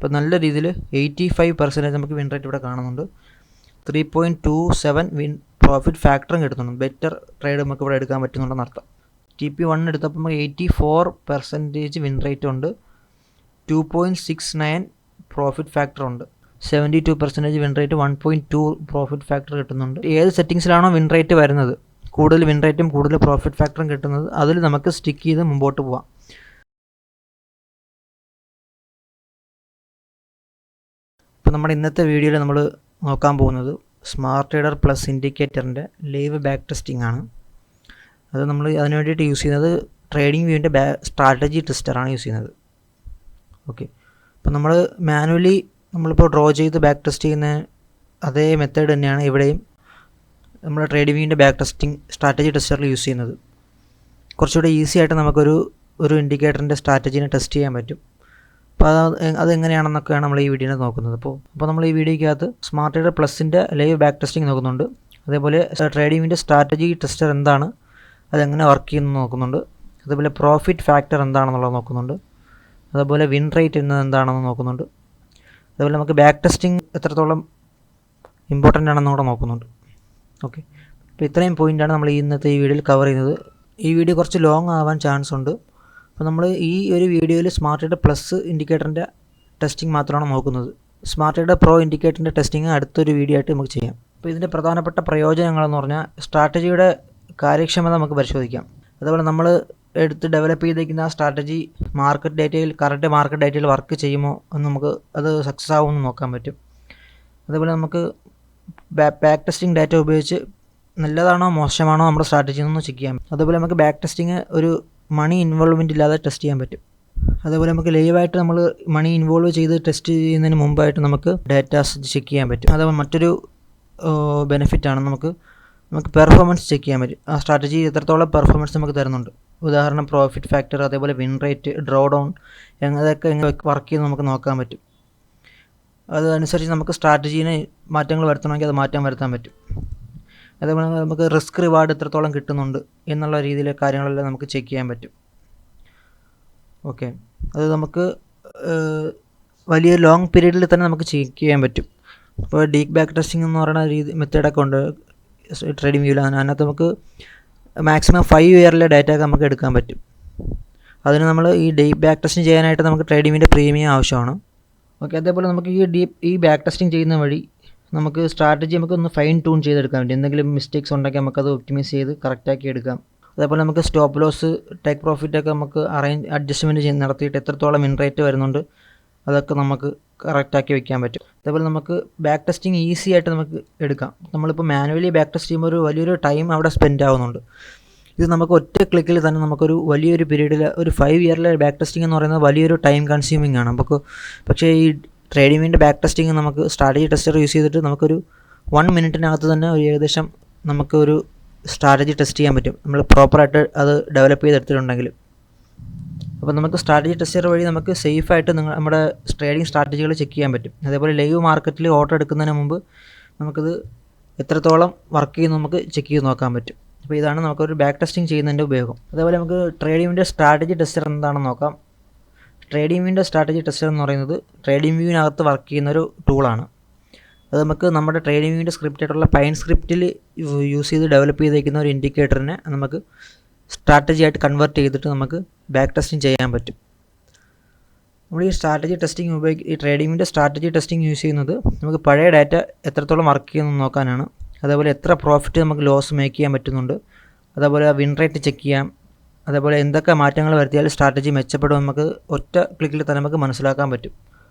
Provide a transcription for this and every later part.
അപ്പോൾ നല്ല രീതിയിൽ 85% നമുക്ക് വിൻ റേറ്റ് ഇവിടെ കാണുന്നുണ്ട്. 3.27 വിൻ പ്രോഫിറ്റ് ഫാക്ടറും കിട്ടുന്നുണ്ട്. ബെറ്റർ ട്രേഡ് നമുക്ക് ഇവിടെ എടുക്കാൻ പറ്റുന്നുണ്ടെന്ന് അർത്ഥം. TP1 എടുത്തപ്പോൾ നമുക്ക് 84% വിൻ റേറ്റ് ഉണ്ട്. 2.69 പ്രോഫിറ്റ് ഫാക്ടർ ഉണ്ട്. 72% വിൻ റേറ്റ്, 1.2 പ്രോഫിറ്റ് ഫാക്ടർ കിട്ടുന്നുണ്ട്. ഏത് സെറ്റിങ്സിലാണോ വിൻ റേറ്റ് വരുന്നത്, കൂടുതൽ വിൻ റേറ്റും കൂടുതൽ പ്രോഫിറ്റ് ഫാക്ടറും കിട്ടുന്നത്, അതിൽ നമുക്ക് സ്റ്റിക്ക് ചെയ്ത് മുമ്പോട്ട് പോവാം. ഇപ്പോൾ നമ്മുടെ ഇന്നത്തെ വീഡിയോയിൽ നമ്മൾ നോക്കാൻ പോകുന്നത് സ്മാർട്ട് ട്രേഡർ പ്ലസ് ഇൻഡിക്കേറ്ററിൻ്റെ ലൈവ് ബാക്ക് ടെസ്റ്റിംഗ് ആണ്. അത് നമ്മൾ അതിന് വേണ്ടിയിട്ട് യൂസ് ചെയ്യുന്നത് ട്രേഡിംഗ് വ്യൂവിൻ്റെ സ്ട്രാറ്റജി ടെസ്റ്ററാണ് യൂസ് ചെയ്യുന്നത്. ഓക്കെ, അപ്പോൾ നമ്മൾ മാനുവലി നമ്മളിപ്പോൾ ഡ്രോ ചെയ്ത് ബാക്ക് ടെസ്റ്റ് ചെയ്യുന്ന അതേ മെത്തേഡ് തന്നെയാണ് ഇവിടെയും നമ്മൾ ട്രേഡിംഗ് വ്യൂവിൻ്റെ ബാക്ക് ടെസ്റ്റിംഗ് സ്ട്രാറ്റജി ടെസ്റ്ററിൽ യൂസ് ചെയ്യുന്നത്. കുറച്ചുകൂടെ ഈസി ആയിട്ട് നമുക്കൊരു ഇൻഡിക്കേറ്ററിൻ്റെ സ്ട്രാറ്റജീനെ ടെസ്റ്റ് ചെയ്യാൻ പറ്റും. അപ്പോൾ അതെങ്ങനെയാണെന്നൊക്കെയാണ് നമ്മൾ ഈ വീഡിയോയിൽ നോക്കുന്നത്. അപ്പോൾ നമ്മൾ ഈ വീഡിയോയ്ക്കകത്ത് സ്മാർട്ട് ട്രേഡർ പ്ലസിൻ്റെ ലൈവ് ബാക്ക് ടെസ്റ്റിംഗ് നോക്കുന്നുണ്ട്. അതേപോലെ ട്രേഡിംഗിൻ്റെ സ്ട്രാറ്റജി ടെസ്റ്റർ എന്താണ്, അതെങ്ങനെ വർക്ക് ചെയ്യുന്നു നോക്കുന്നുണ്ട്. അതേപോലെ പ്രോഫിറ്റ് ഫാക്ടർ എന്താണെന്നുള്ളത് നോക്കുന്നുണ്ട്. അതേപോലെ വിൻ റേറ്റ് എന്നത് എന്താണെന്ന് നോക്കുന്നുണ്ട്. അതേപോലെ നമുക്ക് ബാക്ക് ടെസ്റ്റിംഗ് എത്രത്തോളം ഇമ്പോർട്ടൻ്റ് ആണെന്ന് കൂടെ നോക്കുന്നുണ്ട്. ഓക്കെ, അപ്പോൾ ഇത്രയും പോയിൻ്റാണ് നമ്മൾ ഇന്നത്തെ ഈ വീഡിയോയിൽ കവർ ചെയ്യുന്നത്. ഈ വീഡിയോ കുറച്ച് ലോങ് ആവാൻ ചാൻസ് ഉണ്ട്. അപ്പോൾ നമ്മൾ ഈ ഒരു വീഡിയോയിൽ സ്മാർട്ട് ട്രേഡർ പ്ലസ് ഇൻഡിക്കേറ്ററിൻ്റെ ടെസ്റ്റിംഗ് മാത്രമാണ് നോക്കുന്നത്. സ്മാർട്ട് ട്രേഡർ പ്രോ ഇൻഡിക്കേറ്ററിൻ്റെ ടെസ്റ്റിംഗ് അടുത്തൊരു വീഡിയോ ആയിട്ട് നമുക്ക് ചെയ്യാം. അപ്പോൾ ഇതിൻ്റെ പ്രധാനപ്പെട്ട പ്രയോജനങ്ങളെന്ന് പറഞ്ഞാൽ സ്ട്രാറ്റജിയുടെ കാര്യക്ഷമത നമുക്ക് പരിശോധിക്കാം. അതേപോലെ നമ്മൾ എടുത്ത് ഡെവലപ്പ് ചെയ്തേക്കുന്ന ആ സ്ട്രാറ്റജി കറക്റ്റ് മാർക്കറ്റ് ഡേറ്റയിൽ വർക്ക് ചെയ്യുമോ എന്ന് നമുക്ക് അത് സക്സസ് ആവുമെന്ന് നോക്കാൻ പറ്റും. അതേപോലെ നമുക്ക് ബാക്ക് ടെസ്റ്റിംഗ് ഡാറ്റ ഉപയോഗിച്ച് നല്ലതാണോ മോശമാണോ നമ്മുടെ സ്ട്രാറ്റജി എന്നൊന്ന് ചെക്ക് ചെയ്യാം. അതേപോലെ നമുക്ക് ബാക്ക് ടെസ്റ്റിംഗ് ഒരു മണി ഇൻവോൾവ്മെൻറ്റ് ഇല്ലാതെ ടെസ്റ്റ് ചെയ്യാൻ പറ്റും. അതേപോലെ നമുക്ക് ലൈവായിട്ട് നമ്മൾ മണി ഇൻവോൾവ് ചെയ്ത് ടെസ്റ്റ് ചെയ്യുന്നതിന് മുമ്പായിട്ട് നമുക്ക് ഡാറ്റാസ് ചെക്ക് ചെയ്യാൻ പറ്റും. അതേപോലെ മറ്റൊരു ബെനിഫിറ്റാണ് നമുക്ക് പെർഫോമൻസ് ചെക്ക് ചെയ്യാൻ പറ്റും. ആ സ്ട്രാറ്റജി എത്രത്തോളം പെർഫോമൻസ് നമുക്ക് തരുന്നുണ്ട്. ഉദാഹരണം പ്രോഫിറ്റ് ഫാക്ടർ, അതേപോലെ വിൻ റേറ്റ്, ഡ്രോ ഡൗൺ, അതൊക്കെ എങ്ങനെ വർക്ക് ചെയ്ത് നമുക്ക് നോക്കാൻ പറ്റും. അതനുസരിച്ച് നമുക്ക് സ്ട്രാറ്റജീനെ മാറ്റങ്ങൾ വരുത്തണമെങ്കിൽ അത് മാറ്റം വരുത്താൻ പറ്റും. അതേപോലെ നമുക്ക് റിസ്ക് റിവാർഡ് എത്രത്തോളം കിട്ടുന്നുണ്ട് എന്നുള്ള രീതിയിലെ കാര്യങ്ങളെല്ലാം നമുക്ക് ചെക്ക് ചെയ്യാൻ പറ്റും. ഓക്കെ, അത് നമുക്ക് വലിയ ലോങ് പീരീഡിൽ തന്നെ നമുക്ക് ചെക്ക് ചെയ്യാൻ പറ്റും. ഇപ്പോൾ ഡീപ്പ് ബാക്ക് ടെസ്റ്റിംഗ് എന്ന് പറയുന്ന മെത്തേഡൊക്കെ ഉണ്ട് ട്രേഡിംഗ് വ്യൂവിൽ. അതിനകത്ത് നമുക്ക് മാക്സിമം 5 ഇയറിലെ ഡാറ്റ ഒക്കെ നമുക്ക് എടുക്കാൻ പറ്റും. അതിന് നമ്മൾ ഈ ഡീപ്പ് ബാക്ക് ടെസ്റ്റിംഗ് ചെയ്യാനായിട്ട് നമുക്ക് ട്രേഡിംഗിൻ്റെ പ്രീമിയം ആവശ്യമാണ്. ഓക്കെ, അതേപോലെ നമുക്ക് ഈ ബാക്ക് ടെസ്റ്റിംഗ് ചെയ്യുന്ന വഴി നമുക്ക് സ്ട്രാറ്റജി നമുക്കൊന്ന് ഫൈൻ ട്യൂൺ ചെയ്തെടുക്കാൻ പറ്റും. എന്തെങ്കിലും മിസ്റ്റേക്സ് ഉണ്ടെങ്കിൽ നമുക്കത് ഒപ്റ്റിമൈസ് ചെയ്ത് കറക്റ്റാക്കി എടുക്കാം. അതേപോലെ നമുക്ക് സ്റ്റോപ്പ് ലോസ്, ടേക്ക് പ്രോഫിറ്റൊക്കെ നമുക്ക് അഡ്ജസ്റ്റ്മെൻറ്റ് നടത്തിയിട്ട് എത്രത്തോളം വിൻ റേറ്റ് വരുന്നുണ്ട് അതൊക്കെ നമുക്ക് കറക്റ്റാക്കി വയ്ക്കാൻ പറ്റും. അതേപോലെ നമുക്ക് ബാക്ക് ടെസ്റ്റിംഗ് ഈസി ആയിട്ട് നമുക്ക് എടുക്കാം. നമ്മളിപ്പോൾ മാനുവലി ബാക്ക് ടെസ്റ്റ് ചെയ്യുമ്പോൾ വലിയൊരു ടൈം അവിടെ സ്പെൻഡ് ആവുന്നുണ്ട്. ഇത് നമുക്ക് ഒറ്റ ക്ലിക്കിൽ തന്നെ നമുക്കൊരു വലിയൊരു പീരീഡിൽ ഒരു 5 ഇയറിലെ ബാക്ക് ടെസ്റ്റിംഗ് എന്ന് പറയുന്നത് വലിയൊരു ടൈം കൺസ്യൂമിംഗ് ആണ് നമുക്ക്. പക്ഷേ ഈ ട്രേഡിംഗിൻ്റെ ബാക്ക് ടെസ്റ്റിംഗ് നമുക്ക് സ്ട്രാറ്റജി ടെസ്റ്റർ യൂസ് ചെയ്തിട്ട് നമുക്കൊരു 1 മിനിറ്റിനകത്ത് തന്നെ ഏകദേശം നമുക്കൊരു സ്ട്രാറ്റജി ടെസ്റ്റ് ചെയ്യാൻ പറ്റും, നമ്മൾ പ്രോപ്പറായിട്ട് അത് ഡെവലപ്പ് ചെയ്തെടുത്തിട്ടുണ്ടെങ്കിൽ. അപ്പോൾ നമുക്ക് സ്ട്രാറ്റജി ടെസ്റ്റർ വഴി നമുക്ക് സേഫായിട്ട് നമ്മുടെ ട്രേഡിംഗ് സ്ട്രാറ്റജികൾ ചെക്ക് ചെയ്യാൻ പറ്റും. അതേപോലെ ലൈവ് മാർക്കറ്റിൽ ഓർഡർ എടുക്കുന്നതിന് മുമ്പ് നമുക്കിത് എത്രത്തോളം വർക്ക് ചെയ്യുന്നു നമുക്ക് ചെക്ക് ചെയ്ത് നോക്കാൻ പറ്റും. അപ്പോൾ ഇതാണ് നമുക്കൊരു ബാക്ക് ടെസ്റ്റിംഗ് ചെയ്യുന്നതിൻ്റെ ഉപയോഗം. അതേപോലെ നമുക്ക് ട്രേഡിംഗിൻ്റെ സ്ട്രാറ്റജി ടെസ്റ്റർ എന്താണെന്ന് നോക്കാം. ട്രേഡിംഗ് വ്യൂവിൻ്റെ സ്ട്രാറ്റജി ടെസ്റ്റർ എന്ന് പറയുന്നത് ട്രേഡിംഗ് വ്യൂവിനകത്ത് വർക്ക് ചെയ്യുന്നൊരു ടൂളാണ്. അത് നമുക്ക് നമ്മുടെ ട്രേഡിംഗ് വ്യൂവിൻ്റെ സ്ക്രിപ്റ്റായിട്ടുള്ള പൈൻ സ്ക്രിപ്റ്റിൽ യൂസ് ചെയ്ത് ഡെവലപ്പ് ചെയ്തേക്കുന്ന ഒരു ഇൻഡിക്കേറ്ററിനെ നമുക്ക് സ്ട്രാറ്റജി ആയിട്ട് കൺവേർട്ട് ചെയ്തിട്ട് നമുക്ക് ബാക്ക് ടെസ്റ്റിംഗ് ചെയ്യാൻ പറ്റും. നമ്മൾ ഈ സ്ട്രാറ്റജി ടെസ്റ്റിംഗ് ഈ ട്രേഡിംഗിൻ്റെ സ്ട്രാറ്റജി ടെസ്റ്റിംഗ് യൂസ് ചെയ്യുന്നത് നമുക്ക് പഴയ ഡാറ്റ എത്രത്തോളം വർക്ക് ചെയ്യുന്നു നോക്കാനാണ്. അതേപോലെ എത്ര പ്രോഫിറ്റ് നമുക്ക് ലോസ് മേക്ക് ചെയ്യാൻ പറ്റുന്നുണ്ട്, അതേപോലെ വിൻ റേറ്റ് ചെക്ക് ചെയ്യാം. അതേപോലെ എന്തൊക്കെ മാറ്റങ്ങൾ വരുത്തിയാൽ സ്ട്രാറ്റജി മെച്ചപ്പെടും നമുക്ക് ഒറ്റ ക്ലിക്കിൽ തന്നെ നമുക്ക് മനസ്സിലാക്കാൻ പറ്റും.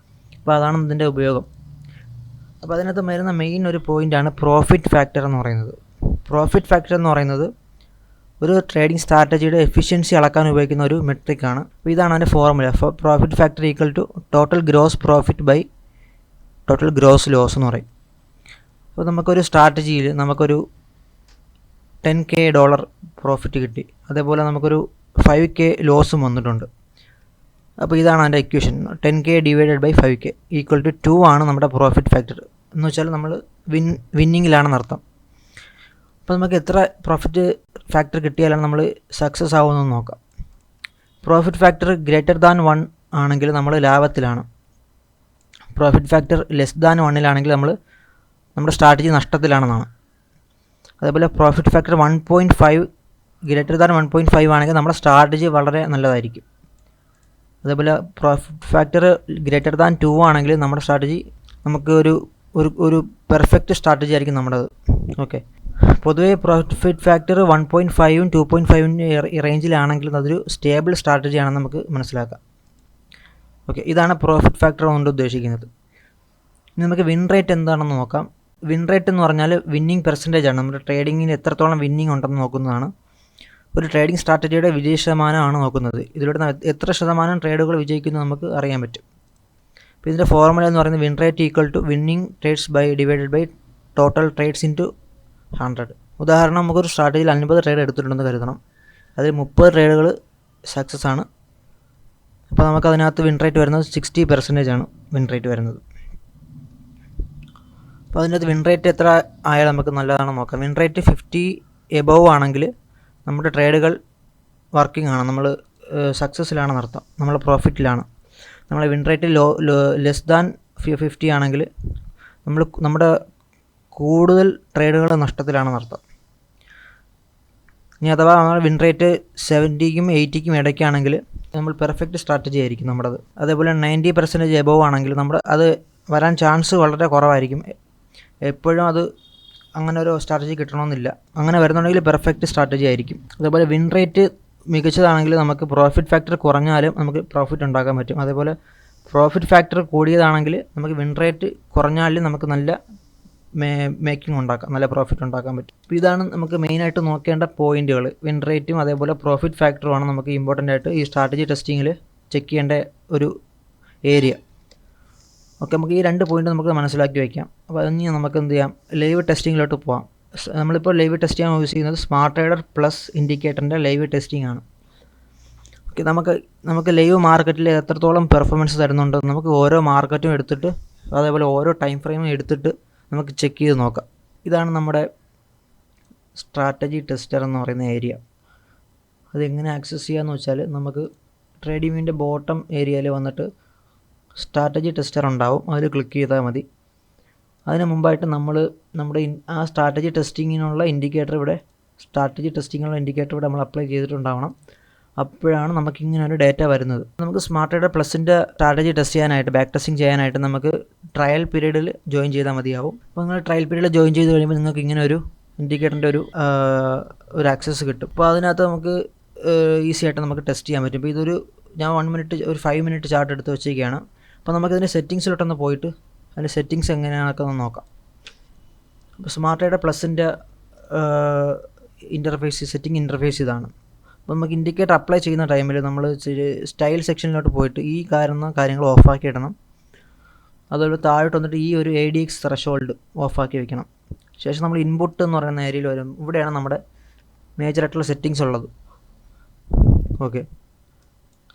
അപ്പോൾ അതാണ് ഇതിൻ്റെ ഉപയോഗം. അപ്പോൾ അതിനകത്ത് വരുന്ന മെയിൻ ഒരു പോയിൻ്റാണ് പ്രോഫിറ്റ് ഫാക്ടർ എന്ന് പറയുന്നത്. പ്രോഫിറ്റ് ഫാക്ടർ എന്ന് പറയുന്നത് ഒരു ട്രേഡിംഗ് സ്ട്രാറ്റജിയുടെ എഫിഷ്യൻസി അളക്കാൻ ഉപയോഗിക്കുന്ന ഒരു മെട്രിക്കാണ്. അപ്പോൾ ഇതാണ് അതിൻ്റെ formula. Profit factor equal to total gross profit by total gross loss എന്ന് പറയും. അപ്പോൾ നമുക്കൊരു സ്ട്രാറ്റജിയിൽ നമുക്കൊരു $10,000 പ്രോഫിറ്റ് കിട്ടി, അതേപോലെ നമുക്കൊരു 5K ലോസും വന്നിട്ടുണ്ട്. അപ്പോൾ ഇതാണ് അതിൻ്റെ equation. 10K divided by 5K equal to 2 ആണ് നമ്മുടെ പ്രോഫിറ്റ് ഫാക്ടർ. എന്ന് വെച്ചാൽ നമ്മൾ വിന്നിങ്ങിലാണെന്ന് അർത്ഥം. അപ്പോൾ നമുക്ക് എത്ര പ്രോഫിറ്റ് ഫാക്ടർ കിട്ടിയാലാണ് നമ്മൾ സക്സസ് ആവുമെന്ന് നോക്കാം. പ്രോഫിറ്റ് ഫാക്ടർ ഗ്രേറ്റർ ദാൻ 1 ആണെങ്കിൽ നമ്മൾ ലാഭത്തിലാണ്. പ്രോഫിറ്റ് ഫാക്ടർ ലെസ് ദാൻ 1 നമ്മുടെ സ്ട്രാറ്റജി നഷ്ടത്തിലാണെന്നാണ്. അതേപോലെ പ്രോഫിറ്റ് ഫാക്ടർ 1.5 ഗ്രേറ്റർ ദാൻ 1.5 ആണെങ്കിൽ നമ്മുടെ സ്ട്രാറ്റജി വളരെ നല്ലതായിരിക്കും. അതേപോലെ പ്രോഫിറ്റ് ഫാക്ടർ ഗ്രേറ്റർ ദാൻ 2 ആണെങ്കിൽ നമ്മുടെ സ്ട്രാറ്റജി നമുക്ക് ഒരു പെർഫെക്റ്റ് സ്ട്രാറ്റജി ആയിരിക്കും നമ്മുടേത്. ഓക്കെ, പൊതുവേ പ്രോഫിറ്റ് ഫാക്ടർ 1.5ഉം 2.5ഉം റേഞ്ചിലാണെങ്കിൽ അതൊരു സ്റ്റേബിൾ സ്ട്രാറ്റജിയാണെന്ന് നമുക്ക് മനസ്സിലാക്കാം. ഓക്കെ, ഇതാണ് പ്രോഫിറ്റ് ഫാക്ടർ കൊണ്ട് ഉദ്ദേശിക്കുന്നത്. ഇനി നമുക്ക് വിൻ റേറ്റ് എന്താണെന്ന് നോക്കാം. വിൻ റേറ്റ് എന്ന് പറഞ്ഞാൽ വിന്നിങ് പെർസെൻറ്റേജ് ആണ്. നമ്മുടെ ട്രേഡിങ്ങിന് എത്രത്തോളം വിന്നിങ് ഉണ്ടെന്ന് നോക്കുന്നതാണ്. ഒരു ട്രേഡിംഗ് സ്ട്രാറ്റജിയുടെ വിജയ ശതമാനമാണ് നോക്കുന്നത്. ഇതിലൂടെ എത്ര ശതമാനം ട്രേഡുകൾ വിജയിക്കുന്നു നമുക്ക് അറിയാൻ പറ്റും. അപ്പോൾ ഇതിൻ്റെ ഫോർമുല എന്ന് പറയുന്നത് win rate equal to winning trades divided by total trades into 100. ഉദാഹരണം, നമുക്കൊരു സ്ട്രാറ്റജിയിൽ 50 ട്രേഡ് എടുത്തിട്ടുണ്ടെന്ന് കരുതണം. അതിൽ 30 ട്രേഡുകൾ സക്സസ് ആണ്. അപ്പോൾ നമുക്ക് അതിനകത്ത് വിൻ റേറ്റ് വരുന്നത് 60% ആണ് വിൻ റേറ്റ് വരുന്നത്. അപ്പോൾ അതിനകത്ത് വിൻ റേറ്റ് എത്ര ആയാൽ നമുക്ക് നല്ലതാണെന്ന് നോക്കാം. വിൻ റേറ്റ് 50 എബോവ് ആണെങ്കിൽ നമ്മുടെ ട്രേഡുകൾ വർക്കിംഗ് ആണ്, നമ്മൾ സക്സസ്സിലാണെന്ന് അർത്ഥം, നമ്മൾ പ്രോഫിറ്റിലാണ്. നമ്മൾ വിൻ റേറ്റ് ലെസ് ദാൻ 50 ആണെങ്കിൽ നമ്മുടെ കൂടുതൽ ട്രേഡുകൾ നഷ്ടത്തിലാണെന്ന് അർത്ഥം. ഇനി അഥവാ നമ്മൾ വിൻ റേറ്റ് 70ക്കും 80ക്കും ഇടയ്ക്കാണെങ്കിൽ നമ്മൾ പെർഫെക്റ്റ് സ്ട്രാറ്റജി ആയിരിക്കും നമ്മുടേത്. അതേപോലെ 90% എബോവ് ആണെങ്കിൽ അത് വരാൻ ചാൻസ് വളരെ കുറവായിരിക്കും. എപ്പോഴും അത് അങ്ങനെ ഒരു സ്ട്രാറ്റജി കിട്ടണമെന്നില്ല. അങ്ങനെ വരുന്നുണ്ടെങ്കിൽ പെർഫെക്റ്റ് സ്ട്രാറ്റജി ആയിരിക്കും. അതേപോലെ വിൻ റേറ്റ് മികച്ചതാണെങ്കിൽ നമുക്ക് പ്രോഫിറ്റ് ഫാക്ടർ കുറഞ്ഞാലും നമുക്ക് പ്രോഫിറ്റ് ഉണ്ടാക്കാൻ പറ്റും. അതേപോലെ പ്രോഫിറ്റ് ഫാക്ടർ കൂടിയതാണെങ്കിൽ നമുക്ക് വിൻ റേറ്റ് കുറഞ്ഞാലും നമുക്ക് നല്ല മേക്കിംഗ് ഉണ്ടാക്കാം, നല്ല പ്രോഫിറ്റ് ഉണ്ടാക്കാൻ പറ്റും. അപ്പോൾ ഇതാണ് നമുക്ക് മെയിനായിട്ട് നോക്കേണ്ട പോയിന്റുകൾ. വിൻ റേറ്റും അതേപോലെ പ്രോഫിറ്റ് ഫാക്ടറുമാണ് നമുക്ക് ഇമ്പോർട്ടൻ്റ് ആയിട്ട് ഈ സ്ട്രാറ്റജി ടെസ്റ്റിങ്ങിൽ ചെക്ക് ചെയ്യേണ്ട ഒരു ഏരിയ. ഓക്കെ, നമുക്ക് ഈ 2 പോയിന്റ് നമുക്ക് മനസ്സിലാക്കി വയ്ക്കാം. അപ്പോൾ അതിന് നമുക്ക് എന്ത് ചെയ്യാം, ലൈവ് ടെസ്റ്റിങ്ങിലോട്ട് പോകാം. നമ്മളിപ്പോൾ ലൈവ് ടെസ്റ്റ് ചെയ്യാൻ യൂസ് ചെയ്യുന്നത് സ്മാർട്ട് ട്രേഡർ പ്ലസ് ഇൻഡിക്കേറ്ററിൻ്റെ ലൈവ് ടെസ്റ്റിംഗ് ആണ്. ഓക്കെ, നമുക്ക് ലൈവ് മാർക്കറ്റിൽ എത്രത്തോളം പെർഫോമൻസ് തരുന്നുണ്ട് നമുക്ക് ഓരോ മാർക്കറ്റും എടുത്തിട്ട് അതേപോലെ ഓരോ ടൈം ഫ്രെയിമും എടുത്തിട്ട് നമുക്ക് ചെക്ക് ചെയ്ത് നോക്കാം. ഇതാണ് നമ്മുടെ സ്ട്രാറ്റജി ടെസ്റ്റർ എന്ന് പറയുന്ന ഏരിയ. അതെങ്ങനെ ആക്സസ് ചെയ്യാമെന്ന് വെച്ചാൽ നമുക്ക് ട്രേഡിംഗ് വ്യൂവിൻ്റെ ബോട്ടം ഏരിയയിൽ വന്നിട്ട് സ്ട്രാറ്റജി ടെസ്റ്റർ ഉണ്ടാവും, അതിൽ ക്ലിക്ക് ചെയ്താൽ മതി. അതിന് മുമ്പായിട്ട് നമ്മുടെ ആ സ്ട്രാറ്റജി ടെസ്റ്റിങ്ങിനുള്ള ഇൻഡിക്കേറ്റർ ഇവിടെ നമ്മൾ അപ്ലൈ ചെയ്തിട്ടുണ്ടാവണം. അപ്പോഴാണ് നമുക്കിങ്ങനെ ഒരു ഡേറ്റ വരുന്നത്. നമുക്ക് സ്മാർട്ട് ട്രേഡർ പ്ലസിൻ്റെ സ്ട്രാറ്റജി ടെസ്റ്റ് ചെയ്യാനായിട്ട് ബാക്ക് ടെസ്റ്റിംഗ് ചെയ്യാനായിട്ട് നമുക്ക് ട്രയൽ പീരീഡിൽ ജോയിൻ ചെയ്താൽ മതിയാവും. അപ്പോൾ നിങ്ങൾ ട്രയൽ പീരീഡിൽ ജോയിൻ ചെയ്ത് കഴിയുമ്പോൾ നിങ്ങൾക്ക് ഇങ്ങനെ ഒരു ഇൻഡിക്കേറ്ററിൻ്റെ ഒരു ആക്സസ് കിട്ടും. അപ്പോൾ അതിനകത്ത് നമുക്ക് ഈസി ആയിട്ട് നമുക്ക് ടെസ്റ്റ് ചെയ്യാൻ പറ്റും. ഇപ്പോൾ ഞാൻ 5 മിനിറ്റ് ചാർട്ട് എടുത്ത് വെച്ചിരിക്കുകയാണ്. അപ്പോൾ നമുക്കിതിൻ്റെ സെറ്റിങ്സിലോട്ടൊന്ന് പോയിട്ട് അതിൻ്റെ സെറ്റിങ്സ് എങ്ങനെയാണെന്നൊക്കെ ഒന്ന് നോക്കാം. അപ്പോൾ സ്മാർട്ട് ട്രേഡർ പ്ലസിൻ്റെ സെറ്റിംഗ് ഇൻ്റർഫേസ് ഇതാണ്. അപ്പോൾ നമുക്ക് ഇൻഡിക്കേറ്റർ അപ്ലൈ ചെയ്യുന്ന ടൈമിൽ നമ്മൾ സ്റ്റൈൽ സെക്ഷനിലോട്ട് പോയിട്ട് ഈ കാര്യങ്ങൾ ഓഫാക്കി ഇടണം. അതുപോലെ താഴോട്ട് വന്നിട്ട് ഈ ഒരു ADX ത്രെഷോൾഡ് ഓഫാക്കി വെക്കണം. ശേഷം നമ്മൾ ഇൻപുട്ട് എന്ന് പറയുന്ന ഏരിയയിൽ വരും. ഇവിടെയാണ് നമ്മുടെ മേജറായിട്ടുള്ള സെറ്റിങ്സ് ഉള്ളത്. ഓക്കെ,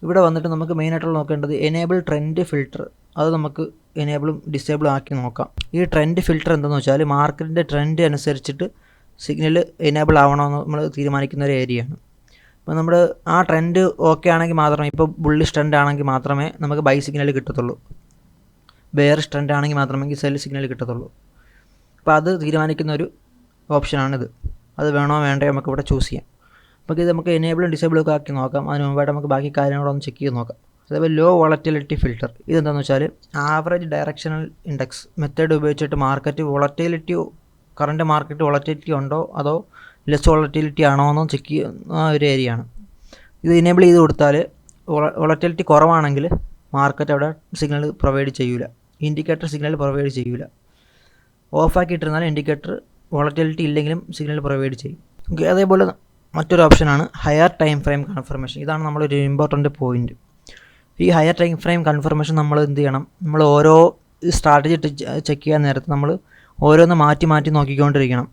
ഇവിടെ വന്നിട്ട് നമുക്ക് മെയിനായിട്ടുള്ള നോക്കേണ്ടത് എനേബിൾ ട്രെൻഡ് ഫിൽറ്റർ. അത് നമുക്ക് എനേബിളും ഡിസേബിളും ആക്കി നോക്കാം. ഈ ട്രെൻഡ് ഫിൽറ്റർ എന്താണെന്ന് വെച്ചാൽ മാർക്കറ്റിൻ്റെ ട്രെൻഡ് അനുസരിച്ചിട്ട് സിഗ്നൽ എനേബിൾ ആവണമെന്ന് നമ്മൾ തീരുമാനിക്കുന്ന ഒരു ഏരിയയാണ്. അപ്പോൾ നമ്മൾ ആ ട്രെൻഡ് ഓക്കെ ആണെങ്കിൽ മാത്രമേ, ഇപ്പോൾ ബുള്ളിഷ് ട്രെൻഡ് ആണെങ്കിൽ മാത്രമേ നമുക്ക് ബൈ സിഗ്നൽ കിട്ടത്തുള്ളൂ, ബെയറിഷ് ട്രെൻഡ് ആണെങ്കിൽ മാത്രമേ സെൽ സിഗ്നൽ കിട്ടത്തുള്ളൂ. അപ്പോൾ അത് തീരുമാനിക്കുന്ന ഒരു ഓപ്ഷനാണിത്. അത് വേണോ വേണ്ടയോ നമുക്ക് ഇവിടെ ചൂസ് ചെയ്യാം. അപ്പോൾ ഇത് നമുക്ക് എനേബിളും ഡിസേബിളും ഒക്കെ ആക്കി നോക്കാം. അതിന് മുമ്പായിട്ട് നമുക്ക് ബാക്കി കാര്യങ്ങളൊന്ന് ചെക്ക് ചെയ്ത് നോക്കാം. അതേപോലെ ലോ വോളറ്റിലിറ്റി ഫിൽറ്റർ. ഇതെന്താണെന്ന് വെച്ചാൽ ആവറേജ് ഡയറക്ഷണൽ ഇൻഡെക്സ് മെത്തേഡ് ഉപയോഗിച്ചിട്ട് കറണ്ട് മാർക്കറ്റ് വോളറ്റിലിറ്റി ഉണ്ടോ അതോ ലെസ് വോളറ്റിലിറ്റി ആണോ എന്ന് ചെക്ക് ചെയ്യുന്ന ഒരു ഏരിയയാണ്. ഇത് എനേബിൾ ചെയ്ത് കൊടുത്താൽ വോളറ്റിലിറ്റി കുറവാണെങ്കിൽ മാർക്കറ്റ് അവിടെ സിഗ്നൽ പ്രൊവൈഡ് ചെയ്യൂല, ഇൻഡിക്കേറ്റർ സിഗ്നൽ പ്രൊവൈഡ് ചെയ്യൂല. ഓഫാക്കിയിട്ടിരുന്നാൽ ഇൻഡിക്കേറ്റർ വോളറ്റിലിറ്റി ഇല്ലെങ്കിലും സിഗ്നൽ പ്രൊവൈഡ് ചെയ്യും. ഓക്കെ, അതേപോലെ മറ്റൊരു ഓപ്ഷനാണ് ഹയർ ടൈം ഫ്രെയിം കൺഫർമേഷൻ. ഇതാണ് നമ്മളൊരു ഇമ്പോർട്ടൻ്റ് പോയിൻറ്റ്. ഈ ഹയർ ടൈം ഫ്രെയിം കൺഫർമേഷൻ നമ്മൾ എന്ത് ചെയ്യണം, നമ്മൾ ഓരോ സ്ട്രാറ്റജി ചെക്ക് ചെയ്യാൻ നേരത്ത് നമ്മൾ ഓരോന്ന് മാറ്റി നോക്കിക്കൊണ്ടിരിക്കണം.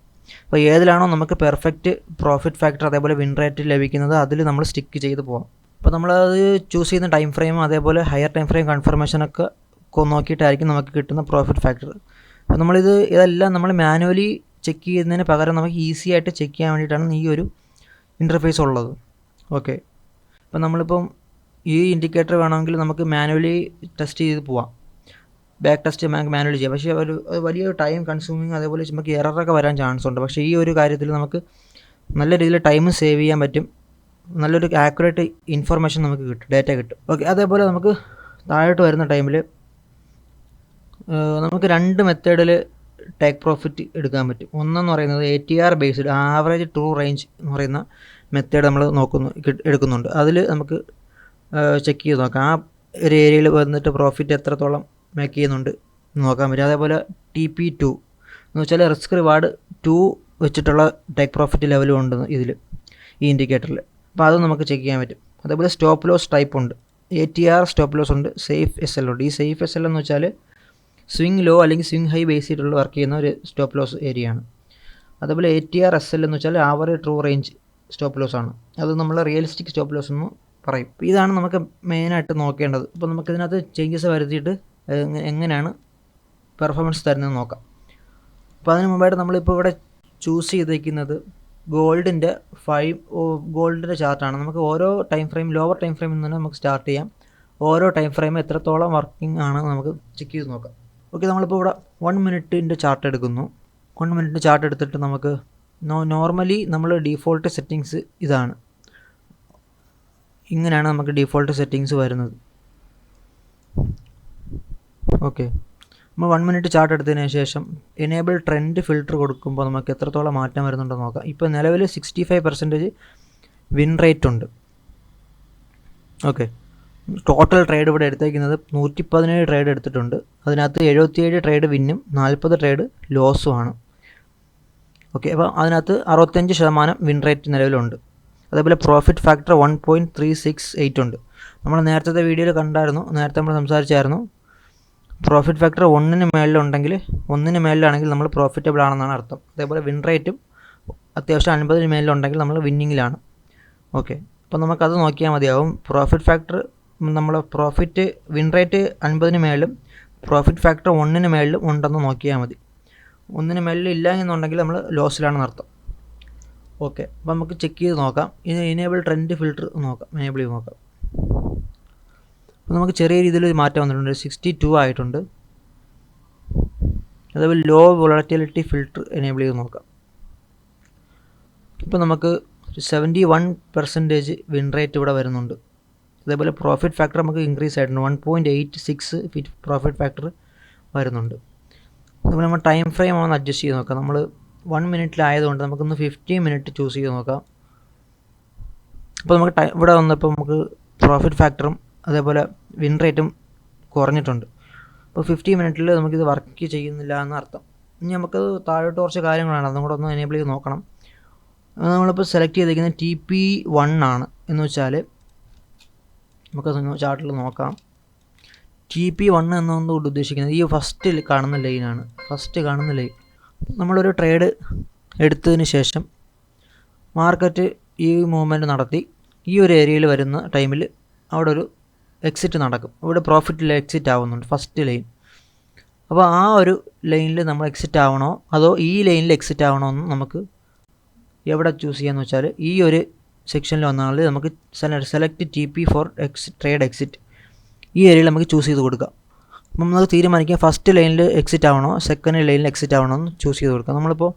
അപ്പോൾ ഏതിലാണോ നമുക്ക് പെർഫെക്റ്റ് പ്രോഫിറ്റ് ഫാക്ടർ അതേപോലെ വിൻ റേറ്റ് ലഭിക്കുന്നത് അതിൽ നമ്മൾ സ്റ്റിക്ക് ചെയ്ത് പോകാം. അപ്പോൾ നമ്മളത് ചൂസ് ചെയ്യുന്ന ടൈം ഫ്രെയിം അതേപോലെ ഹയർ ടൈം ഫ്രെയിം കൺഫർമേഷനൊക്കെ നോക്കിയിട്ടായിരിക്കും നമുക്ക് കിട്ടുന്ന പ്രോഫിറ്റ് ഫാക്ടർ. അപ്പോൾ ഇതെല്ലാം നമ്മൾ മാനുവലി ചെക്ക് ചെയ്യുന്നതിന് പകരം നമുക്ക് ഈസി ആയിട്ട് ചെക്ക് ചെയ്യാൻ വേണ്ടിയിട്ടാണ് ഈ ഒരു ഇൻ്റർഫേസ് ഉള്ളത്. ഓക്കെ, അപ്പോൾ നമ്മളിപ്പം ഈ ഇൻഡിക്കേറ്റർ വേണമെങ്കിൽ നമുക്ക് മാനുവലി ടെസ്റ്റ് ചെയ്ത് പോവാം. ബാക്ക് ടെസ്റ്റ് നമുക്ക് മാനുവലി ചെയ്യാം. പക്ഷേ ഒരു വലിയ ടൈം കൺസ്യൂമിങ്, അതേപോലെ നമുക്ക് എററൊക്കെ വരാൻ ചാൻസ് ഉണ്ട്. പക്ഷേ ഈ ഒരു കാര്യത്തിൽ നമുക്ക് നല്ല രീതിയിൽ ടൈം സേവ് ചെയ്യാൻ പറ്റും, നല്ലൊരു ആക്യുറേറ്റ് ഇൻഫർമേഷൻ നമുക്ക് കിട്ടും, ഡേറ്റ കിട്ടും. ഓക്കെ, അതേപോലെ നമുക്ക് താഴോട്ട് വരുന്ന ടൈമിൽ നമുക്ക് 2 മെത്തേഡിൽ ടേക്ക് പ്രോഫിറ്റ് എടുക്കാൻ പറ്റും. ഒന്നെന്ന് പറയുന്നത് ATR based, average true range എന്ന് പറയുന്ന മെത്തേഡ് നമ്മൾ എടുക്കുന്നുണ്ട്. അതിൽ നമുക്ക് ചെക്ക് ചെയ്ത് നോക്കാം ആ ഒരു ഏരിയയിൽ വന്നിട്ട് പ്രോഫിറ്റ് എത്രത്തോളം മേക്ക് ചെയ്യുന്നുണ്ട് നോക്കാൻ പറ്റും. അതേപോലെ TP2 എന്ന് വെച്ചാൽ റിസ്ക് റിവാർഡ് 2 വെച്ചിട്ടുള്ള ടേക്ക് പ്രോഫിറ്റ് ലെവലും ഉണ്ട് ഇതിൽ, ഈ ഇൻഡിക്കേറ്ററിൽ. അപ്പോൾ അത് നമുക്ക് ചെക്ക് ചെയ്യാൻ പറ്റും. അതേപോലെ സ്റ്റോപ്പ് ലോസ് ടൈപ്പ് ഉണ്ട്, ATR സ്റ്റോപ്പ് ലോസ് ഉണ്ട്, സേഫ് SL ഉണ്ട്. ഈ സേഫ് SL എന്ന് വെച്ചാൽ സ്വിങ് ലോ അല്ലെങ്കിൽ സ്വിങ് ഹൈ ബേസ് ചെയ്തിട്ടുള്ള വർക്ക് ചെയ്യുന്ന ഒരു സ്റ്റോപ്പ് ലോസ് ഏരിയയാണ്. അതേപോലെ ATR SL എന്ന് വെച്ചാൽ average true range stop loss ആണ്. അത് നമ്മൾ റിയലിസ്റ്റിക് സ്റ്റോപ്പ് ലോസ് എന്ന് പറയും. ഇതാണ് നമുക്ക് മെയിനായിട്ട് നോക്കേണ്ടത്. അപ്പോൾ നമുക്കിതിനകത്ത് ചേഞ്ചസ് വരുത്തിയിട്ട് എങ്ങനെയാണ് പെർഫോമൻസ് തരുന്നത് നോക്കാം. അപ്പോൾ അതിന് മുമ്പായിട്ട് നമ്മളിപ്പോൾ ഇവിടെ ചൂസ് ചെയ്തിരിക്കുന്നത് ഗോൾഡിൻ്റെ ചാർട്ടാണ്. നമുക്ക് ഓരോ ടൈം ഫ്രെയിം, ലോവർ ടൈം ഫ്രെയിമിൽ നിന്ന് നമുക്ക് സ്റ്റാർട്ട് ചെയ്യാം. ഓരോ ടൈം ഫ്രെയിം എത്രത്തോളം വർക്കിംഗ് ആണ് നമുക്ക് ചെക്ക് ചെയ്ത് നോക്കാം. ഓക്കെ, നമ്മളിപ്പോൾ ഇവിടെ 1 മിനിറ്റിൻ്റെ ചാർട്ട് എടുക്കുന്നു. 1 മിനിറ്റിൻ്റെ ചാർട്ട് എടുത്തിട്ട് നമുക്ക് നോർമലി നമ്മൾ ഡീഫോൾട്ട് സെറ്റിങ്സ് ഇതാണ്, ഇങ്ങനെയാണ് നമുക്ക് ഡീഫോൾട്ട് സെറ്റിങ്സ് വരുന്നത്. ഓക്കെ, നമ്മൾ 1 മിനിറ്റ് ചാർട്ട് എടുത്തതിന് ശേഷം എനേബിൾ ട്രെൻഡ് ഫിൽറ്റർ കൊടുക്കുമ്പോൾ നമുക്ക് എത്രത്തോളം മാറ്റം വരുന്നുണ്ടെന്ന് നോക്കാം. ഇപ്പോൾ നിലവിൽ 65% വിൻ റേറ്റ് ഉണ്ട്. ഓക്കെ, ടോട്ടൽ ട്രേഡ് ഇവിടെ എടുത്തേക്കുന്നത് 117 ട്രേഡ് എടുത്തിട്ടുണ്ട്. അതിനകത്ത് 77 ട്രേഡ് വിന്നും 40 ട്രേഡ് ലോസുമാണ്. ഓക്കെ, അപ്പോൾ അതിനകത്ത് 65% വിൻ റേറ്റ് നിലവിലുണ്ട്. അതേപോലെ പ്രോഫിറ്റ് ഫാക്ടർ 1.368 ഉണ്ട്. നമ്മൾ നേരത്തെ വീഡിയോയിൽ കണ്ടായിരുന്നു, നേരത്തെ നമ്മൾ സംസാരിച്ചായിരുന്നു. പ്രോഫിറ്റ് ഫാക്ടർ 1ന് മേളിലാണെങ്കിൽ നമ്മൾ പ്രോഫിറ്റബിൾ ആണെന്നാണ് അർത്ഥം. അതേപോലെ വിൻ റേറ്റും അത്യാവശ്യം 50ന് മേളിലുണ്ടെങ്കിൽ നമ്മൾ വിന്നിങ്ങിലാണ്. ഓക്കെ, അപ്പോൾ നമുക്കത് നോക്കിയാൽ മതിയാവും. പ്രോഫിറ്റ് ഫാക്ടർ നമ്മൾ വിൻ റേറ്റ് 50ന് മേളിലും പ്രോഫിറ്റ് ഫാക്ടർ 1ന് മേളിലും ഉണ്ടെന്ന് നോക്കിയാൽ മതി. 1ന് മേളിൽ ഇല്ല എന്നുണ്ടെങ്കിൽ നമ്മൾ ലോസിലാണെന്ന് അർത്ഥം. ഓക്കെ, അപ്പോൾ നമുക്ക് ചെക്ക് ചെയ്ത് നോക്കാം. ഇത് എനേബിൾ ട്രെൻഡ് ഫിൽറ്റർ എനേബിൾ ചെയ്ത് നോക്കാം. അപ്പോൾ നമുക്ക് ചെറിയ രീതിയിൽ മാറ്റം വന്നിട്ടുണ്ട്, 62 ആയിട്ടുണ്ട്. അതേപോലെ ലോ വോളറ്റിലിറ്റി ഫിൽറ്റർ എനേബിൾ ചെയ്ത് നോക്കാം. ഇപ്പോൾ നമുക്ക് 71% വിൻ റേറ്റ് ഇവിടെ വരുന്നുണ്ട്. അതേപോലെ പ്രോഫിറ്റ് ഫാക്ടർ നമുക്ക് ഇൻക്രീസ് ആയിട്ടുണ്ട്, 1.86 പ്രോഫിറ്റ് ഫാക്ടർ വരുന്നുണ്ട്. അതുപോലെ നമ്മൾ ടൈം ഫ്രെയിം ഒന്ന് അഡ്ജസ്റ്റ് ചെയ്ത് നോക്കാം. നമ്മൾ 1 മിനിറ്റിലായതുകൊണ്ട് നമുക്കൊന്ന് 15 മിനിറ്റ് ചൂസ് ചെയ്ത് നോക്കാം. അപ്പോൾ നമുക്ക് ഇവിടെ വന്നപ്പോൾ നമുക്ക് പ്രോഫിറ്റ് ഫാക്ടറും അതേപോലെ വിൻ റേറ്റും കുറഞ്ഞിട്ടുണ്ട്. അപ്പോൾ 50 മിനിറ്റിൽ നമുക്കിത് വർക്ക് ചെയ്യുന്നില്ല എന്നർത്ഥം. ഇനി നമുക്ക് താഴോട്ട് കുറച്ച് കാര്യങ്ങളാണ്, അതും കൂടെ ഒന്ന് എനേബിൾ ചെയ്ത് നോക്കണം. നമ്മളിപ്പോൾ സെലക്ട് ചെയ്തിരിക്കുന്നത് TP1 ആണ്. എന്ന് വെച്ചാൽ നമുക്ക് ചാർട്ടിൽ നോക്കാം. TP1 എന്നുകൊണ്ട് ഉദ്ദേശിക്കുന്നത് ഈ ഫസ്റ്റ് കാണുന്ന ലൈനാണ്. നമ്മളൊരു ട്രേഡ് എടുത്തതിന് ശേഷം മാർക്കറ്റ് ഈ മൂവ്മെൻറ്റ് നടത്തി ഈ ഒരു ഏരിയയിൽ വരുന്ന ടൈമിൽ അവിടെ ഒരു എക്സിറ്റ് നടക്കും. ഇവിടെ പ്രോഫിറ്റിൽ എക്സിറ്റ് ആവുന്നുണ്ട് ഫസ്റ്റ് ലൈൻ. അപ്പോൾ ആ ഒരു ലൈനിൽ നമ്മൾ എക്സിറ്റ് ആവണോ അതോ ഈ ലൈനിൽ എക്സിറ്റ് ആവണോ എന്ന് നമുക്ക് എവിടെ ചൂസ് ചെയ്യാമെന്ന് വെച്ചാൽ ഈ ഒരു സെക്ഷനിൽ വന്നാൽ നമുക്ക് select TP for trade exit, ഈ ഏരിയയിൽ നമുക്ക് ചൂസ് ചെയ്ത് കൊടുക്കാം. അപ്പം നമുക്ക് തീരുമാനിക്കാം ഫസ്റ്റ് ലൈനിൽ എക്സിറ്റ് ആവണോ സെക്കൻഡ് ലൈനിൽ എക്സിറ്റ് ആവണോ എന്ന് ചൂസ് ചെയ്ത് കൊടുക്കാം.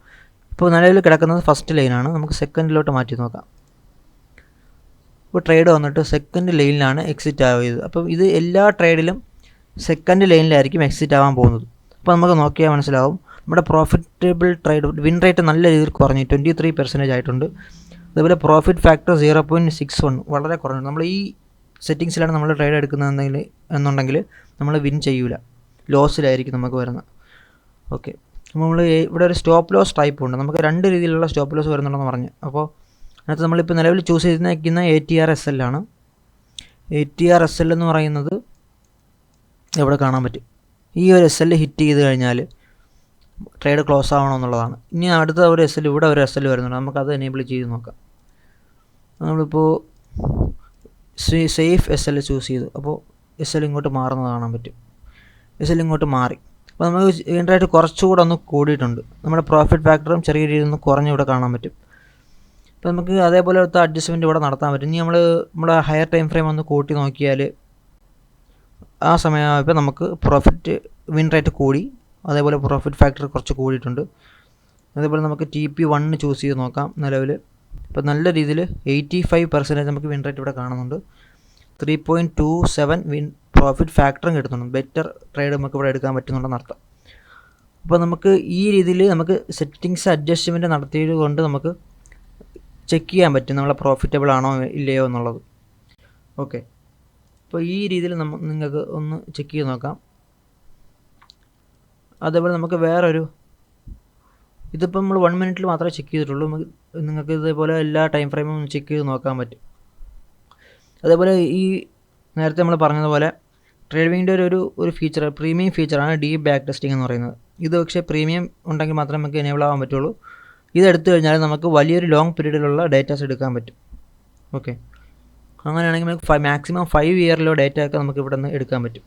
ഇപ്പോൾ നിലവിൽ കിടക്കുന്നത് ഫസ്റ്റ് ലൈനാണ്, നമുക്ക് സെക്കൻഡിലോട്ട് മാറ്റി നോക്കാം. ഇപ്പോൾ ട്രേഡ് വന്നിട്ട് സെക്കൻഡ് ലൈനിലാണ് എക്സിറ്റ് ആയത്. അപ്പം ഇത് എല്ലാ ട്രേഡിലും സെക്കൻഡ് ലൈനിലായിരിക്കും എക്സിറ്റ് ആവാൻ പോകുന്നത്. അപ്പോൾ നമുക്ക് നോക്കിയാൽ മനസ്സിലാവും നമ്മുടെ പ്രോഫിറ്റബിൾ ട്രേഡ് വിൻ റേറ്റ് നല്ല രീതിയിൽ കുറഞ്ഞു, 23% ആയിട്ടുണ്ട്. അതുപോലെ പ്രോഫിറ്റ് ഫാക്ടർ 0.61 വളരെ കുറഞ്ഞു. നമ്മൾ ഈ സെറ്റിങ്സിലാണ് നമ്മൾ ട്രേഡ് എടുക്കുന്നതെന്നുണ്ടെങ്കിൽ നമ്മൾ വിൻ ചെയ്യൂല, ലോസിലായിരിക്കും നമുക്ക് വരുന്നത്. ഓക്കെ, അപ്പോൾ നമ്മൾ ഇവിടെ ഒരു സ്റ്റോപ്പ് ലോസ് ടൈപ്പ് ഉണ്ട്. നമുക്ക് 2 രീതിയിലുള്ള സ്റ്റോപ്പ് ലോസ് വരുന്നുണ്ടെന്ന് പറഞ്ഞു. അപ്പോൾ അതിനകത്ത് നമ്മളിപ്പോൾ നിലവിൽ ചൂസ് ചെയ്തിരിക്കുന്ന ATR SL ആണ്. ATR SL എന്ന് പറയുന്നത് എവിടെ കാണാൻ പറ്റും, ഈ ഒരു SL ഹിറ്റ് ചെയ്ത് കഴിഞ്ഞാൽ ട്രേഡ് ക്ലോസ് ആവണമെന്നുള്ളതാണ്. ഇനി അടുത്ത ഒരു SL ഇവിടെ ഒരു SL വരുന്നുണ്ട്, നമുക്കത് എനേബിൾ ചെയ്ത് നോക്കാം. നമ്മളിപ്പോൾ സേഫ് SL ചൂസ് ചെയ്തു. അപ്പോൾ SL ഇങ്ങോട്ട് മാറുന്നത് കാണാൻ പറ്റും. SL ഇങ്ങോട്ട് മാറി. അപ്പോൾ നമുക്ക് വിൻ റേറ്റ് കുറച്ചുകൂടെ ഒന്ന് കൂടിയിട്ടുണ്ട്. നമ്മുടെ പ്രോഫിറ്റ് ഫാക്ടറും ചെറിയ രീതിയിൽ ഒന്ന് കുറഞ്ഞ് ഇവിടെ കാണാൻ പറ്റും. അപ്പോൾ നമുക്ക് അതേപോലെ ഒരു അഡ്ജസ്റ്റ്മെൻറ്റ് ഇവിടെ നടത്താൻ പറ്റും. ഇനി നമ്മുടെ ഹയർ ടൈം ഫ്രെയിം ഒന്ന് കൂട്ടി നോക്കിയാൽ ആ സമയമായപ്പോൾ നമുക്ക് പ്രോഫിറ്റ് വിൻ റേറ്റ് കൂടി, അതേപോലെ പ്രോഫിറ്റ് ഫാക്ടർ കുറച്ച് കൂടിയിട്ടുണ്ട്. അതേപോലെ നമുക്ക് TP1 ചൂസ് ചെയ്ത് നോക്കാം. നിലവിൽ ഇപ്പോൾ നല്ല രീതിയിൽ 85% നമുക്ക് വിൻ റേറ്റ് ഇവിടെ കാണുന്നുണ്ട്. 3.27 വിൻ പ്രോഫിറ്റ് ഫാക്ടറും കിട്ടുന്നുണ്ട്. ബെറ്റർ ട്രേഡ് നമുക്ക് ഇവിടെ എടുക്കാൻ പറ്റുന്നുണ്ടെന്ന് അർത്ഥം. അപ്പോൾ നമുക്ക് ഈ രീതിയിൽ നമുക്ക് സെറ്റിങ്സ് അഡ്ജസ്റ്റ്മെൻറ്റ് നടത്തിയത് കൊണ്ട് നമുക്ക് ചെക്ക് ചെയ്യാൻ പറ്റും നമ്മളെ പ്രോഫിറ്റബിൾ ആണോ ഇല്ലയോ എന്നുള്ളത്. ഓക്കെ, അപ്പോൾ ഈ രീതിയിൽ നിങ്ങൾക്ക് ഒന്ന് ചെക്ക് ചെയ്ത് നോക്കാം. അതേപോലെ നമുക്ക് വേറൊരു, ഇതിപ്പോൾ നമ്മൾ 1 മിനിറ്റിൽ മാത്രമേ ചെക്ക് ചെയ്തിട്ടുള്ളൂ. നിങ്ങൾക്ക് ഇതേപോലെ എല്ലാ ടൈം ഫ്രെയിമും ചെക്ക് ചെയ്ത് നോക്കാൻ പറ്റും. അതേപോലെ ഈ നേരത്തെ നമ്മൾ പറഞ്ഞതുപോലെ ട്രേഡിങ്ങിൻ്റെ ഒരു ഫീച്ചർ, പ്രീമിയം ഫീച്ചറാണ് ഡീപ് ബാക്ക് ടെസ്റ്റിംഗ് എന്ന് പറയുന്നത്. ഇത് പക്ഷേ പ്രീമിയം ഉണ്ടെങ്കിൽ മാത്രമേ നമുക്ക് എനേബിൾ ആവാൻ പറ്റുള്ളൂ. ഇതെടുത്തു കഴിഞ്ഞാൽ നമുക്ക് വലിയൊരു ലോങ് പീരീഡിലുള്ള ഡേറ്റാസ് എടുക്കാൻ പറ്റും. ഓക്കെ, അങ്ങനെയാണെങ്കിൽ നമുക്ക് മാക്സിമം 5 ഇയറിലോ ഡേറ്റ ഒക്കെ നമുക്ക് ഇവിടെ നിന്ന് എടുക്കാൻ പറ്റും.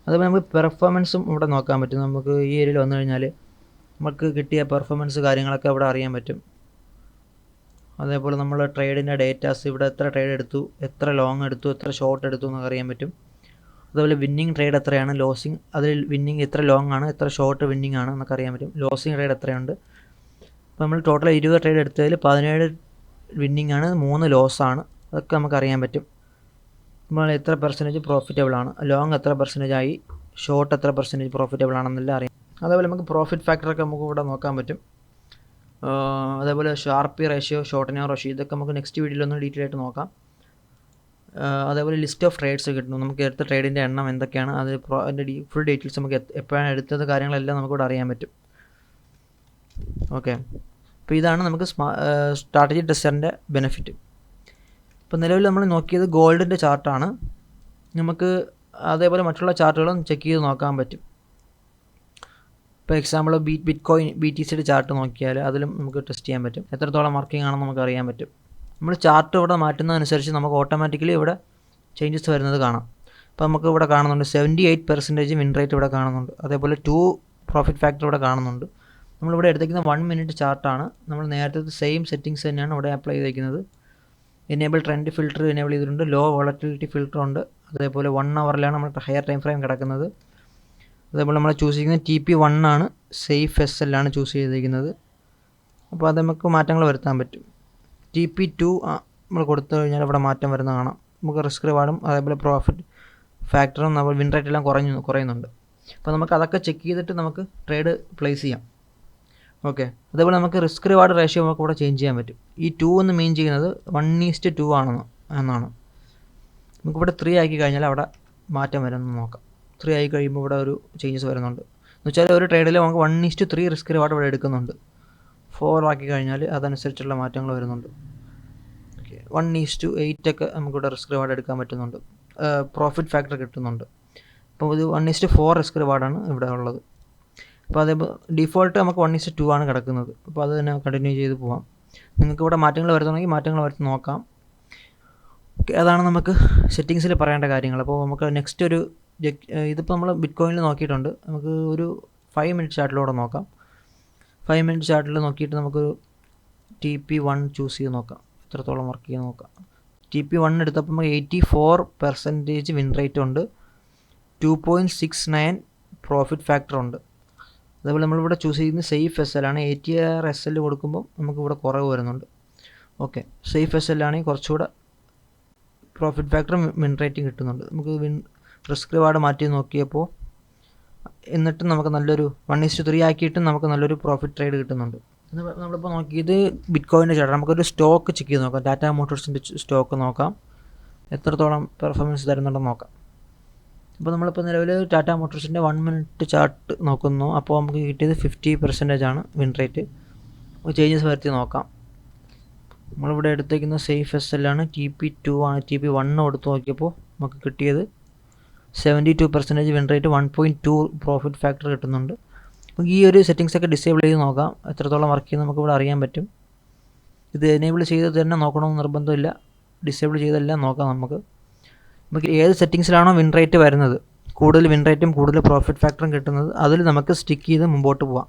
അതുപോലെ നമുക്ക് പെർഫോമൻസും ഇവിടെ നോക്കാൻ പറ്റും. നമുക്ക് ഈ ഏരിയയിൽ വന്നു കഴിഞ്ഞാൽ നമുക്ക് കിട്ടിയ പെർഫോമൻസ് കാര്യങ്ങളൊക്കെ ഇവിടെ അറിയാൻ പറ്റും. അതേപോലെ നമ്മൾ ട്രേഡിൻ്റെ ഡേറ്റാസ്, ഇവിടെ എത്ര ട്രേഡ് എടുത്തു, എത്ര ലോങ് എടുത്തു, എത്ര ഷോർട്ട് എടുത്തു എന്നൊക്കെ അറിയാൻ പറ്റും. അതുപോലെ വിന്നിങ് ട്രേഡ് എത്രയാണ്, ലോസിങ്, അതിൽ വിന്നിങ് എത്ര ലോങ് ആണ്, എത്ര ഷോർട്ട് വിന്നിങ് ആണ് എന്നൊക്കെ അറിയാൻ പറ്റും. ലോസിങ് ട്രേഡ് എത്രയുണ്ട്. അപ്പോൾ നമ്മൾ ടോട്ടൽ 20 ട്രേഡ് എടുത്തതിൽ 17 വിന്നിങ് ആണ്, 3 ലോസാണ്. അതൊക്കെ നമുക്ക് അറിയാൻ പറ്റും. നമ്മൾ എത്ര പെർസെൻറ്റേജ് പ്രോഫിറ്റബിൾ ആണ്, ലോങ് എത്ര പെർസെൻറ്റേജ് ആയി, ഷോർട്ട് എത്ര പെർസെൻറ്റേജ് പ്രോഫിറ്റബിൾ ആണെന്നെല്ലാം അറിയാം. അതേപോലെ നമുക്ക് പ്രോഫിറ്റ് ഫാക്ടറൊക്കെ നമുക്ക് ഇവിടെ നോക്കാൻ പറ്റും. അതേപോലെ ഷാർപ്പി റേഷ്യോ, ഷോർട്ടനിങ് റേഷ്യോ, ഇതൊക്കെ നമുക്ക് നെക്സ്റ്റ് വീഡിയോയിലൊന്ന് ഡീറ്റെയിൽ ആയിട്ട് നോക്കാം. അതേപോലെ ലിസ്റ്റ് ഓഫ് ട്രേഡ്സ് കിട്ടുന്നു. നമുക്ക് എടുത്ത ട്രേഡിൻ്റെ എണ്ണം എന്തൊക്കെയാണ്, അതിൻ്റെ ഫുൾ ഡീറ്റെയിൽസ് നമുക്ക് എപ്പോഴാണ് എടുത്തത് കാര്യങ്ങളെല്ലാം നമുക്കിവിടെ അറിയാൻ പറ്റും. ഓക്കെ, അപ്പോൾ ഇതാണ് നമുക്ക് സ്ട്രാറ്റജി ടെസ്റ്ററിൻ്റെ ബെനിഫിറ്റ്. ഇപ്പോൾ നിലവിൽ നമ്മൾ നോക്കിയത് ഗോൾഡിൻ്റെ ചാർട്ടാണ്. നമുക്ക് അതേപോലെ മറ്റുള്ള ചാർട്ടുകളും ചെക്ക് ചെയ്ത് നോക്കാൻ പറ്റും. ഇപ്പോൾ എക്സാമ്പിൾ ബിറ്റ്കോയിൻ BTCയുടെ ചാർട്ട് നോക്കിയാൽ അതിലും നമുക്ക് ടെസ്റ്റ് ചെയ്യാൻ പറ്റും. എത്രത്തോളം വർക്കിംഗ് ആണെന്ന് നമുക്ക് അറിയാൻ പറ്റും. നമ്മൾ ചാർട്ട് ഇവിടെ മാറ്റുന്നതനുസരിച്ച് നമുക്ക് ഓട്ടോമാറ്റിക്കലി ഇവിടെ ചേഞ്ചസ് വരുന്നത് കാണാം. അപ്പോൾ നമുക്ക് ഇവിടെ കാണുന്നുണ്ട് 78% വിൻ റേറ്റ് ഇവിടെ കാണുന്നുണ്ട്. അതേപോലെ 2 പ്രോഫിറ്റ് ഫാക്ടർ ഇവിടെ കാണുന്നുണ്ട്. നമ്മളിവിടെ എടുത്തേക്കുന്ന 1 മിനിറ്റ് ചാർട്ടാണ്. നമ്മൾ നേരത്തെ സെയിം സെറ്റിങ്സ് തന്നെയാണ് ഇവിടെ അപ്ലൈ ചെയ്തിരിക്കുന്നത്. എനേബിൾ ട്രെൻഡ് ഫിൽറ്റർ എനേബിൾ ചെയ്തിട്ടുണ്ട്, ലോ വോളറ്റിലിറ്റി ഫിൽറ്റർ ഉണ്ട്. അതേപോലെ 1 അവറിലാണ് നമ്മൾ ഹയർ ടൈം ഫ്രെയിം കിടക്കുന്നത്. അതേപോലെ നമ്മൾ ചൂസ് ചെയ്യുന്നത് TP1 ആണ്, സേഫ് SL ആണ് ചൂസ് ചെയ്തിരിക്കുന്നത്. അപ്പോൾ അത് നമുക്ക് മാറ്റങ്ങൾ വരുത്താൻ പറ്റും. TP2 നമ്മൾ കൊടുത്തു കഴിഞ്ഞാൽ ഇവിടെ മാറ്റം വരുന്ന കാണാം. നമുക്ക് റിസ്ക് റിവാർഡും അതേപോലെ പ്രോഫിറ്റ് ഫാക്ടറും നമ്മൾ വിൻ റേറ്റ് എല്ലാം കുറയുന്നുണ്ട്. അപ്പോൾ നമുക്ക് അതൊക്കെ ചെക്ക് ചെയ്തിട്ട് നമുക്ക് ട്രേഡ് പ്ലേസ് ചെയ്യാം. ഓക്കെ, അതേപോലെ നമുക്ക് റിസ്ക് റിവാർഡ് റേഷ്യോ നമുക്ക് ഇവിടെ ചേഞ്ച് ചെയ്യാൻ പറ്റും. ഈ 2 എന്ന് മീൻ ചെയ്യുന്നത് 1:2 എന്നാണ്. നമുക്കിവിടെ 3 ആക്കി കഴിഞ്ഞാൽ അവിടെ മാറ്റം വരുമെന്ന് നോക്കാം. 3 ആയി കഴിയുമ്പോൾ ഇവിടെ ഒരു ചേഞ്ചസ് വരുന്നുണ്ട്. എന്ന് വെച്ചാൽ ഒരു ട്രേഡിൽ നമുക്ക് 1:3 റിസ്ക് റിവാർഡ് ഇവിടെ എടുക്കുന്നുണ്ട്. 4 ആക്കി കഴിഞ്ഞാൽ അതനുസരിച്ചുള്ള മാറ്റങ്ങൾ വരുന്നുണ്ട്. ഓക്കെ, 1:8 ഒക്കെ നമുക്കിവിടെ റിസ്ക് റിവാർഡ് എടുക്കാൻ പറ്റുന്നുണ്ട്. പ്രോഫിറ്റ് ഫാക്ടർ കിട്ടുന്നുണ്ട്. അപ്പോൾ ഇത് 1:4 റിസ്ക് റിവാർഡാണ് ഇവിടെ ഉള്ളത്. അപ്പോൾ അതേ ഡിഫോൾട്ട് നമുക്ക് 1:2 ആണ് കിടക്കുന്നത്. അപ്പോൾ അത് തന്നെ കണ്ടിന്യൂ ചെയ്ത് പോകാം. നിങ്ങൾക്ക് ഇവിടെ മാറ്റങ്ങൾ വരുത്തണമെങ്കിൽ മാറ്റങ്ങൾ വരുത്തി നോക്കാം. ഓക്കെ, അതാണ് നമുക്ക് സെറ്റിങ്സിൽ പറയേണ്ട കാര്യങ്ങൾ. അപ്പോൾ നമുക്ക് നെക്സ്റ്റ് ഒരു ഇതിപ്പോൾ നമ്മൾ ബിറ്റ്കോയിനിൽ നോക്കിയിട്ടുണ്ട്. നമുക്ക് ഒരു 5 മിനിറ്റ് ചാർട്ടിലൂടെ നോക്കാം. 5 മിനിറ്റ് ചാർട്ടിൽ നോക്കിയിട്ട് നമുക്ക് TP1 ചൂസ് ചെയ്ത് നോക്കാം, എത്രത്തോളം വർക്ക് ചെയ്ത് നോക്കാം. TP1 എടുത്തപ്പോൾ നമുക്ക് 84% വിൻ റേറ്റ് ഉണ്ട്, 2.69 പ്രോഫിറ്റ് ഫാക്ടർ ഉണ്ട്. അതേപോലെ നമ്മളിവിടെ ചൂസ് ചെയ്യുന്നത് സേഫ് SL ആണ്. ATR SL കൊടുക്കുമ്പോൾ നമുക്കിവിടെ കുറവ് വരുന്നുണ്ട്. ഓക്കെ, സേഫ് SL ആണെങ്കിൽ കുറച്ചുകൂടെ പ്രോഫിറ്റ് ഫാക്ടറും വിൻ റേറ്റും കിട്ടുന്നുണ്ട്. നമുക്ക് റിസ്ക് റിവാർഡ് മാറ്റി നോക്കിയപ്പോൾ എന്നിട്ടും നമുക്ക് നല്ലൊരു 1:3 ആക്കിയിട്ടും നമുക്ക് നല്ലൊരു പ്രോഫിറ്റ് ട്രേഡ് കിട്ടുന്നുണ്ട്. നമ്മളിപ്പോൾ നോക്കിയത് ബിറ്റ്കോയിൻ്റെ ചാർട്ട്. നമുക്കൊരു സ്റ്റോക്ക് ചെക്ക് ചെയ്ത് നോക്കാം. ടാറ്റ മോട്ടോഴ്സിൻ്റെ സ്റ്റോക്ക് നോക്കാം, എത്രത്തോളം പെർഫോമൻസ് തരുന്നുണ്ടെന്ന് നോക്കാം. അപ്പോൾ നമ്മളിപ്പോൾ നിലവിൽ ടാറ്റ മോട്ടോഴ്സിൻ്റെ 1 മിനിറ്റ് ചാർട്ട് നോക്കുന്നു. അപ്പോൾ നമുക്ക് കിട്ടിയത് 50% ആണ് വിൻ റേറ്റ്. ചേഞ്ചസ് വരുത്തി നോക്കാം. നമ്മളിവിടെ എടുത്തേക്കുന്ന സേഫ് SL ആണ്, TP2 ആണ്. TP1 കൊടുത്ത് നോക്കിയപ്പോൾ നമുക്ക് കിട്ടിയത് 72% വിൻ റേറ്റ്, 1.2 പ്രോഫിറ്റ് ഫാക്ടർ കിട്ടുന്നുണ്ട്. നമുക്ക് ഈ ഒരു സെറ്റിങ്സൊക്കെ ഡിസേബിൾ ചെയ്ത് നോക്കാം, എത്രത്തോളം വർക്ക് ചെയ്യുന്നത് നമുക്കിവിടെ അറിയാൻ പറ്റും. ഇത് എനേബിൾ ചെയ്ത് തന്നെ നോക്കണമെന്ന് നിർബന്ധമില്ല, ഡിസേബിൾ ചെയ്തെല്ലാം നോക്കാം. നമുക്ക് ഏത് സെറ്റിങ്സിലാണോ വിൻ റേറ്റ് വരുന്നത്, കൂടുതൽ വിൻ റേറ്റും കൂടുതൽ പ്രോഫിറ്റ് ഫാക്ടറും കിട്ടുന്നത്, അതിൽ നമുക്ക് സ്റ്റിക്ക് ചെയ്ത് മുമ്പോട്ട് പോകാം.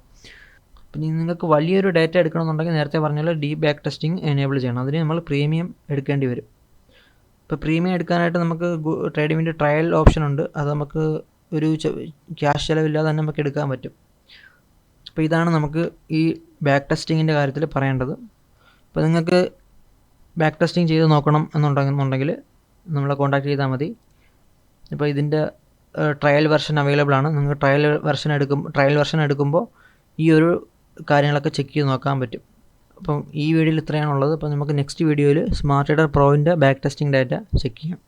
പിന്നെ നിങ്ങൾക്ക് വലിയൊരു ഡേറ്റ എടുക്കണമെന്നുണ്ടെങ്കിൽ നേരത്തെ പറഞ്ഞാൽ ഡീപ് ബാക്ക് ടെസ്റ്റിംഗ് എനേബിൾ ചെയ്യണം. അതിന് നമ്മൾ പ്രീമിയം എടുക്കേണ്ടി വരും. ഇപ്പോൾ പ്രീമിയം എടുക്കാനായിട്ട് നമുക്ക് ട്രേഡിങ്ങിൻ്റെ ട്രയൽ ഓപ്ഷൻ ഉണ്ട്. അത് നമുക്ക് ഒരു ക്യാഷ് ചിലവില്ലാതെ തന്നെ നമുക്ക് എടുക്കാൻ പറ്റും. അപ്പോൾ ഇതാണ് നമുക്ക് ഈ ബാക്ക് ടെസ്റ്റിങ്ങിൻ്റെ കാര്യത്തിൽ പറയേണ്ടത്. അപ്പോൾ നിങ്ങൾക്ക് ബാക്ക് ടെസ്റ്റിംഗ് ചെയ്ത് നോക്കണം എന്നുണ്ടെങ്കിൽ നമ്മളെ കോൺടാക്ട് ചെയ്താൽ മതി. ഇപ്പോൾ ഇതിൻ്റെ ട്രയൽ വെർഷൻ അവൈലബിൾ ആണ്. നിങ്ങൾക്ക് ട്രയൽ വെർഷൻ എടുക്കുമ്പോൾ ഈ ഒരു കാര്യങ്ങളൊക്കെ ചെക്ക് ചെയ്ത് നോക്കാൻ പറ്റും. അപ്പം ഈ വീഡിയോയിൽ ഇത്രയാണുള്ളത്. അപ്പോൾ നമുക്ക് നെക്സ്റ്റ് വീഡിയോയിൽ സ്മാർട്ട് റീഡർ പ്രോവിൻ്റെ ബാക്ക് ടെസ്റ്റിംഗ് ഡാറ്റ ചെക്ക് ചെയ്യാം.